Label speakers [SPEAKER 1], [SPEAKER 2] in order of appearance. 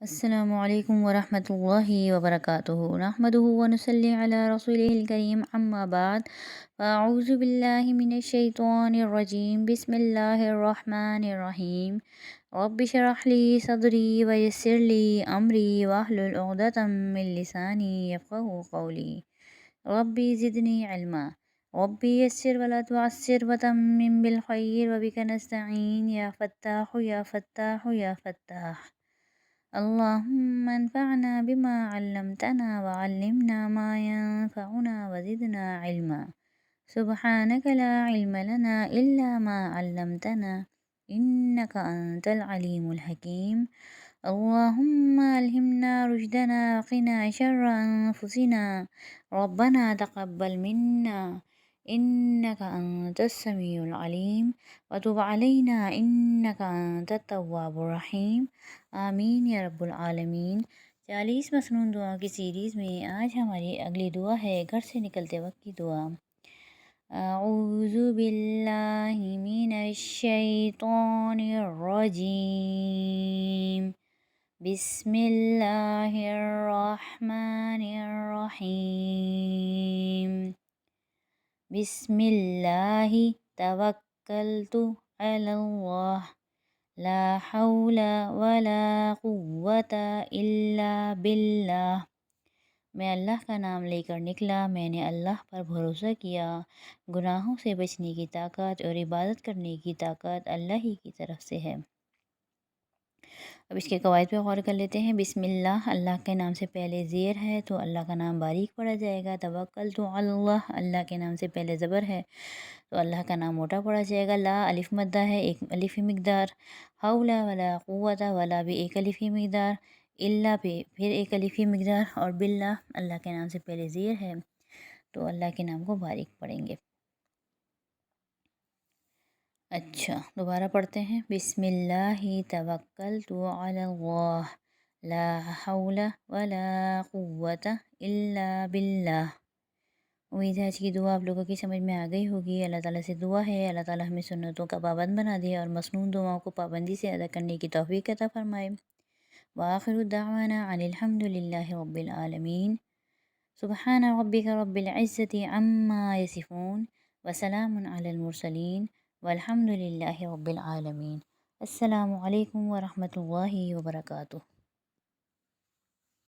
[SPEAKER 1] السلام علیکم ورحمۃ اللہ وبرکاتہ نحمدہ ونصلی علی رسولہ الکریم اما بعد فاعوذ باللہ من الشیطان الرجیم بسم اللہ الرحمن الرحیم رب اشرح لی صدری ویسر لی امری واحلل عقدۃ من لسانی یفقہوا قولی ربی زدنی علما ربی یسر ولا تعسر وتمم بالخیر وبک نستعین یا فتاح یا فتاح یا فتاح اللهم انفعنا بما علمتنا وعلمنا ما ينفعنا وزدنا علما سبحانك لا علم لنا إلا ما علمتنا إنك أنت العليم الحكيم اللهم ألهمنا رشدنا وقنا شر أنفسنا ربنا تقبل منا إنك أنت السميع العليم وتب علينا إنك أنت التواب الرحيم آمین یا رب العالمین۔ 40 مسنون دعا کی سیریز میں آج ہماری اگلی دعا ہے گھر سے نکلتے وقت کی دعا۔ اعوذ باللہ من الشیطان الرجیم، بسم اللہ الرحمن الرحیم، بسم اللہ توکلت علی اللہ لا حول ولا قوة الا باللہ۔ میں اللہ کا نام لے کر نکلا، میں نے اللہ پر بھروسہ کیا، گناہوں سے بچنے کی طاقت اور عبادت کرنے کی طاقت اللہ ہی کی طرف سے ہے۔ اب اس کے قواعد پہ غور کر لیتے ہیں۔ بسم اللہ، اللہ کے نام سے پہلے زیر ہے تو اللہ کا نام باریک پڑھا جائے گا۔ توکلت علی اللہ، اللہ کے نام سے پہلے زبر ہے تو اللہ کا نام موٹا پڑھا جائے گا۔ لا الف مدہ ہے، ایک الف ہی مقدار۔ حول ولا قوت، ولا بھی ایک الف ہی مقدار، الا پہ پھر ایک الف ہی مقدار، اور باللہ اللہ کے نام سے پہلے زیر ہے تو اللہ کے نام کو باریک پڑھیں گے۔ اچھا دوبارہ پڑھتے ہیں۔ بسم اللہ توکلت علی اللہ لا حول ولا قوت الا باللہ۔ امید ہے آج کی دعا آپ لوگوں کی سمجھ میں آ گئی ہوگی۔ اللہ تعالیٰ سے دعا ہے اللہ تعالیٰ ہمیں سنتوں کا پابند بنا دے اور مسنون دعاؤں کو پابندی سے ادا کرنے کی توفیق عطا فرمائے۔ وآخر دعوانا ان الحمد للہ رب العالمین۔ سبحان ربک رب العزة عما یصفون وسلام علی المرسلین والحمد للہ رب العالمین۔ السلام علیکم ورحمۃ اللہ وبرکاتہ۔